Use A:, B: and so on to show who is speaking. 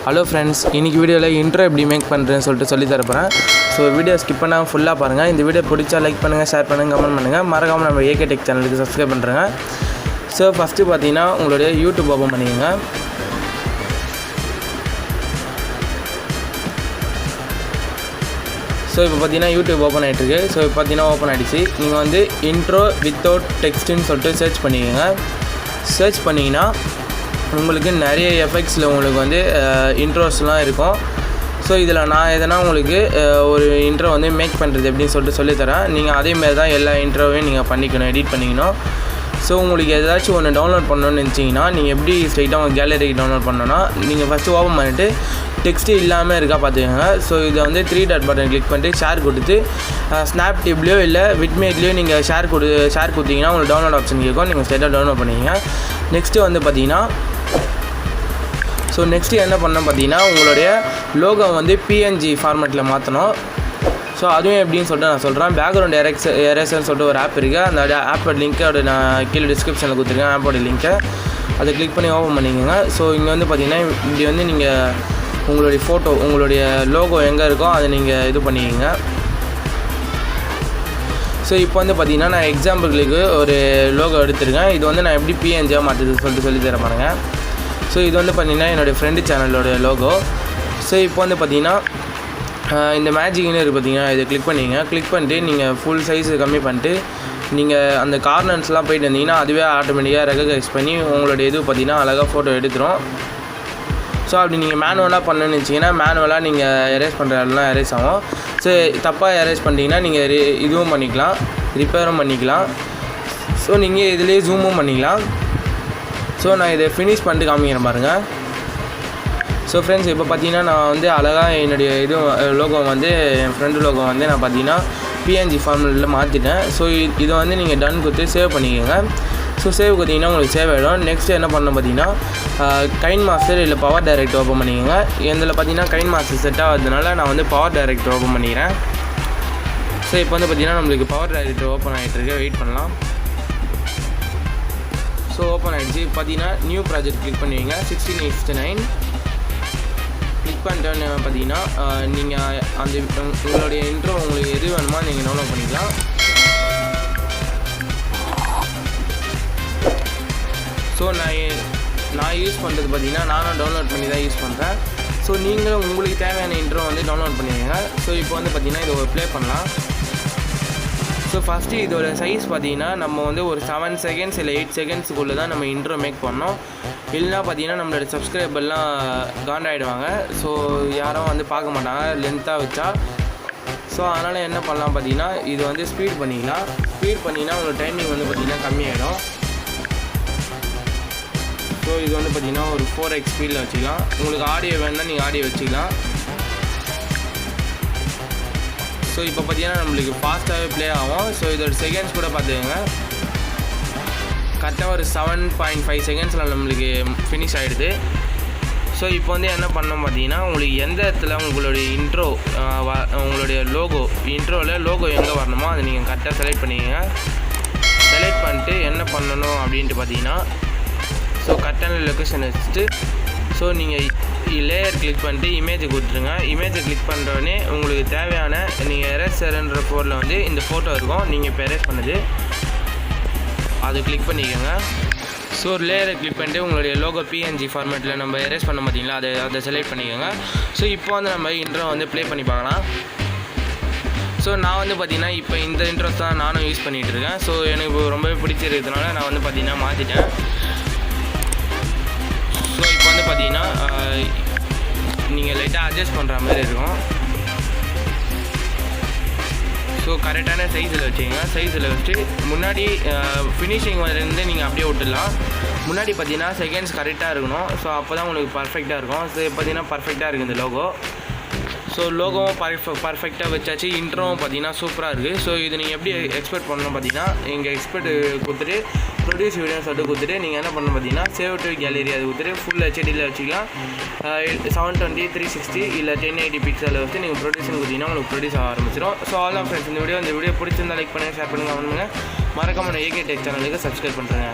A: Hello friends, இன்றைக்கி வீடியோவில் intro எப்படி மேக் பண்ணுறேன்னு சொல்லிட்டு சொல்லி தரப்போகிறேன். ஸோ வீடியோ ஸ்கிப் பண்ணால் ஃபுல்லாக பாருங்கள். இந்த வீடியோ பிடிச்சா லைக் பண்ணுங்கள், ஷேர் பண்ணுங்கள், கமெண்ட் பண்ணுங்கள். மறக்காமல் நம்ம ஏகே டெக் சேனலுக்கு சப்ஸ்கிரைப் பண்ணுறேங்க. ஸோ ஃபஸ்ட்டு பார்த்தீங்கன்னா உங்களுடைய யூடியூப் ஓப்பன் பண்ணிக்கோங்க. ஸோ இப்போ பார்த்தீங்கன்னா யூடியூப் ஓப்பன் ஆகிட்டுருக்கு. ஸோ இப்போ பார்த்தீங்கன்னா ஓப்பன் ஆகிடுச்சு. நீங்கள் வந்து இன்ட்ரோ வித்தவுட் டெக்ஸ்ட்டுன்னு சொல்லிட்டு சர்ச் பண்ணிக்கோங்க. சர்ச் பண்ணிங்கன்னா உங்களுக்கு நிறைய எஃபெக்ட்ஸில் உங்களுக்கு வந்து இன்ட்ரோஸ்லாம் இருக்கும். ஸோ இதில் நான் எதனா உங்களுக்கு ஒரு இன்ட்ரோ வந்து மேக் பண்ணுறது எப்படின்னு சொல்லிட்டு சொல்லித்தரேன். நீங்கள் அதேமாரி தான் எல்லா இன்ட்ரோவையும் நீங்கள் பண்ணிக்கணும், எடிட் பண்ணிக்கணும். ஸோ உங்களுக்கு ஏதாச்சும் ஒன்று டவுன்லோட் பண்ணணும்னு நினச்சிங்கன்னா நீங்கள் எப்படி ஸ்ட்ரைட்டாக உங்கள் கேலரிக்கு டவுன்லோட் பண்ணணும்னா நீங்கள் ஃபஸ்ட்டு ஓப்பன் பண்ணிவிட்டு டெக்ஸ்ட்டு இல்லாமல் இருக்கா பார்த்துக்கோங்க. ஸோ இதை வந்து 3 டாட் பட்டன் கிளிக் பண்ணிட்டு ஷேர் கொடுத்து ஸ்னாப் டிப்லேயோ இல்லை விட்மேட்லேயோ நீங்கள் ஷேர் கொடுத்தீங்கன்னா உங்களுக்கு டவுன்லோட் ஆப்ஷன் கேட்கும். நீங்கள் ஸ்ட்ரைட்டாக டவுன்லோட் பண்ணிக்கங்க. நெக்ஸ்ட்டு வந்து பார்த்தீங்கன்னா நெக்ஸ்ட்டு என்ன பண்ணணும் பார்த்தீங்கன்னா உங்களுடைய லோகோ வந்து பிஎன்ஜி ஃபார்மேட்டில் மாற்றணும். ஸோ அதுவும் எப்படின்னு சொல்லிட்டு நான் சொல்கிறேன். பேக்ரவுண்ட் எரேசர்னு சொல்லிட்டு ஒரு ஆப் இருக்குது. அந்த ஆப்போட லிங்க்கோட நான் கீழே டிஸ்கிரிப்ஷனில் கொடுத்துருக்கேன். ஆப்போட லிங்க்கை அதை கிளிக் பண்ணி ஓப்பன் பண்ணிக்கோங்க. ஸோ இங்கே வந்து பார்த்தீங்கன்னா இப்படி வந்து நீங்கள் உங்களுடைய ஃபோட்டோ, உங்களுடைய லோகோ எங்கே இருக்கோ அதை நீங்கள் இது பண்ணிக்கோங்க. ஸோ இப்போ வந்து பார்த்தீங்கன்னா நான் எக்ஸாம்பிளுக்கு ஒரு லோகோ எடுத்துருக்கேன். இது வந்து நான் எப்படி பிஎன்ஜியாக மாற்றுறது சொல்லிட்டு சொல்லி தர பாருங்க. ஸோ இது வந்து பார்த்திங்கன்னா என்னுடைய ஃப்ரெண்டு சேனலோட லோகோ. ஸோ இப்போ வந்து பார்த்திங்கன்னா இந்த மேஜிக்னு இருக்குது பார்த்திங்கன்னா, இதை கிளிக் பண்ணிங்க. கிளிக் பண்ணிட்டு நீங்கள் ஃபுல் சைஸு கம்மி பண்ணிட்டு நீங்கள் அந்த கார்னர்ஸ்லாம் போய்ட்டு வந்தீங்கன்னா அதுவே ஆட்டோமேட்டிக்காக ரெகக்னைஸ் பண்ணி உங்களுடைய இது பார்த்திங்கன்னா அழகாக ஃபோட்டோ எடுத்துரும். ஸோ அப்படி நீங்கள் மேனுவலாக பண்ணணுன்னு வச்சிங்கன்னா மேனுவலாக நீங்கள் எரேஸ் பண்ணுற இடம்லாம் எரேஸ் ஆகும். ஸோ தப்பாக எரேஸ் பண்ணிட்டீங்கன்னா நீங்கள் இதுவும் பண்ணிக்கலாம், ரிப்பேரும் பண்ணிக்கலாம். ஸோ நீங்கள் இதிலே ஜூமும் பண்ணிக்கலாம். ஸோ நான் இதை ஃபினிஷ் பண்ணிட்டு காமிக்கிறேன் பாருங்கள். ஸோ ஃப்ரெண்ட்ஸ், இப்போ பார்த்தீங்கன்னா நான் வந்து அழகாக என்னுடைய லோகோ வந்து என் ஃப்ரெண்டு லோகோ வந்து நான் பார்த்தீங்கன்னா பிஎன்ஜி ஃபார்மேட்டில் மாற்றிட்டேன். ஸோ இதை வந்து நீங்கள் டன் கொடுத்து சேவ் பண்ணிக்கோங்க. ஸோ சேவ் கொடுத்தீங்கன்னா உங்களுக்கு சேவ் ஆகிடும். நெக்ஸ்ட்டு என்ன பண்ணணும் பார்த்தீங்கன்னா கைன் மாஸ்டர் இல்லை பவர் டைரக்ட் ஓப்பன் பண்ணிக்கோங்க. இதில் பார்த்தீங்கன்னா கைன் மாஸ்டர் செட் ஆகிறதுனால நான் வந்து பவர் டைரக்ட் ஓப்பன் பண்ணிக்கிறேன். ஸோ இப்போ வந்து பார்த்தீங்கன்னா நம்மளுக்கு பவர் டைரக்ட் ஓப்பன் ஆகிட்டுருக்கு. வெயிட் பண்ணலாம். ஸோ ஓப்பன் ஆகிடுச்சு. பார்த்தீங்கன்னா நியூ ப்ராஜெக்ட் கிளிக் பண்ணுவீங்க. 16:9 கிளிக் பண்ணிட்டோன்னு பார்த்தீங்கன்னா நீங்கள் அந்த உங்களுடைய இன்ட்ரோ உங்களுக்கு எது வேணுமோ நீங்கள் டவுன்லோட் பண்ணிக்கலாம். ஸோ நான் யூஸ் பண்ணுறது பார்த்தீங்கன்னா நானும் டவுன்லோட் பண்ணி தான் யூஸ் பண்ணுறேன். ஸோ நீங்களும் உங்களுக்கு தேவையான இன்ட்ரோ வந்து டவுன்லோட் பண்ணுவீங்க. ஸோ இப்போ வந்து பார்த்தீங்கன்னா இதை ப்ளே பண்ணலாம். ஸோ ஃபஸ்ட்டு இதோட சைஸ் பார்த்தீங்கன்னா நம்ம வந்து ஒரு 7 செகண்ட்ஸ் இல்லை 8 செகண்ட்ஸுக்குள்ளே தான் நம்ம இன்ட்ரோ மேக் பண்ணோம். இல்லைனா பார்த்தீங்கன்னா நம்மளோட சப்ஸ்கிரைபர்லாம் காண்டாயிடுவாங்க. ஸோ யாரும் வந்து பார்க்க மாட்டாங்க லென்த்தாக வச்சா. ஸோ அதனால் என்ன பண்ணலாம் பார்த்தீங்கன்னா இது வந்து ஸ்பீட் பண்ணிக்கலாம். ஸ்பீட் பண்ணிங்கன்னா உங்களோட டைமிங் வந்து பார்த்திங்கன்னா கம்மியாகிடும். ஸோ இது வந்து பார்த்திங்கன்னா ஒரு 4x ஸ்பீடில் வச்சுக்கலாம். உங்களுக்கு ஆடியோ வேணுன்னா நீங்கள் ஆடியோ வச்சுக்கலாம். ஸோ இப்போ பார்த்தீங்கன்னா நம்மளுக்கு ஃபாஸ்ட்டாகவே ப்ளே ஆகும். ஸோ இதோட செகண்ட்ஸ் கூட பார்த்துக்கோங்க. கரெக்டாக ஒரு 7.5 செகண்ட்ஸில் நம்மளுக்கு ஃபினிஷ் ஆகிடுது. ஸோ இப்போ வந்து என்ன பண்ணோம் பார்த்தீங்கன்னா உங்களுக்கு எந்த இடத்துல உங்களுடைய இன்ட்ரோ உங்களுடைய இன்ட்ரோவில் லோகோ எங்கே வரணுமோ அதை நீங்கள் கரெக்டாக செலக்ட் பண்ணிக்கோங்க. செலக்ட் பண்ணிட்டு என்ன பண்ணணும் அப்படின்ட்டு பார்த்தீங்கன்னா கரெக்டான லொக்கேஷன் வச்சுட்டு நீங்கள் லேயர் கிளிக் பண்ணிட்டு இமேஜை கொடுத்துருங்க. இமேஜை கிளிக் பண்ணுறோடனே உங்களுக்கு தேவையான நீங்கள் எரேசர்ன்ற ஃபோனில் வந்து இந்த ஃபோட்டோ இருக்கும். நீங்கள் இப்போ எரேஸ் பண்ணது அதை கிளிக் பண்ணிக்கோங்க. ஸோ லேயரை கிளிக் பண்ணிட்டு உங்களுடைய லோகோ பிஎன்ஜி ஃபார்மேட்டில் நம்ம எரேஸ் பண்ண பார்த்தீங்களா, அதை செலக்ட் பண்ணிக்கோங்க. ஸோ இப்போ வந்து நம்ம இன்ட்ரோ வந்து ப்ளே பண்ணி பார்க்கலாம். ஸோ நான் வந்து பார்த்திங்கன்னா இப்போ இந்த இன்ட்ரோஸ் தான் நானும் யூஸ் பண்ணிகிட்ருக்கேன். ஸோ எனக்கு ரொம்பவே பிடிச்சிருக்கிறதுனால நான் வந்து பார்த்திங்கன்னா மாற்றிட்டேன். ஸோ இப்போ வந்து பார்த்தீங்கன்னா நீங்கள் லைட்டாக அட்ஜஸ்ட் பண்ணுற மாதிரி இருக்கும். ஸோ கரெக்டான சைஸில் வச்சுக்கோங்க. சைஸில் வச்சுட்டு முன்னாடி ஃபினிஷிங் வந்து நீங்கள் அப்படியே விட்டுடலாம். முன்னாடி பார்த்தீங்கன்னா செகண்ட்ஸ் கரெக்டாக இருக்கணும். ஸோ அப்போ தான் உங்களுக்கு பர்ஃபெக்டாக இருக்கும். ஸோ பார்த்தீங்கன்னா பர்ஃபெக்டாக இருக்குது இந்த லோகோ. ஸோ லோகோவும் பர்ஃபெக்டாக வச்சாச்சு. இன்ட்ரோவும் பார்த்தீங்கன்னா சூப்பராக இருக்குது. ஸோ இது நீங்கள் எப்படி எக்ஸ்பெக்ட் பண்ணணும் பார்த்தீங்கன்னா, இங்கே எக்ஸ்பெக்ட் கொடுத்துட்டு ப்ரொடியூஸ் வீடியோன்னு சொல்லிட்டு கொடுத்துட்டு நீங்கள் என்ன பண்ணணும் பார்த்தீங்கன்னா, சேவ் டு கேலரி அது கொடுத்துட்டு ஃபுல் ஹெச்டியில் வச்சுக்கலாம். 720, 360 இல்லை 1080 பிக்சலில் வச்சு நீங்கள் ப்ரொடியூஷன் கொடுத்தீங்கன்னா உங்களுக்கு ப்ரொடியூஸ் ஆக ஆரம்பிச்சிடும். ஸோ ஆல் ஃப்ரெண்ட்ஸ், இந்த வீடியோ பிடிச்சிருந்தா லைக் பண்ணுங்கள், ஷேர் பண்ணுங்கள், கமெண்ட் பண்ணுங்கள். மறக்காம ஏகே டெக் சேனலுக்கு சப்ஸ்கிரைப் பண்ணுறேங்க.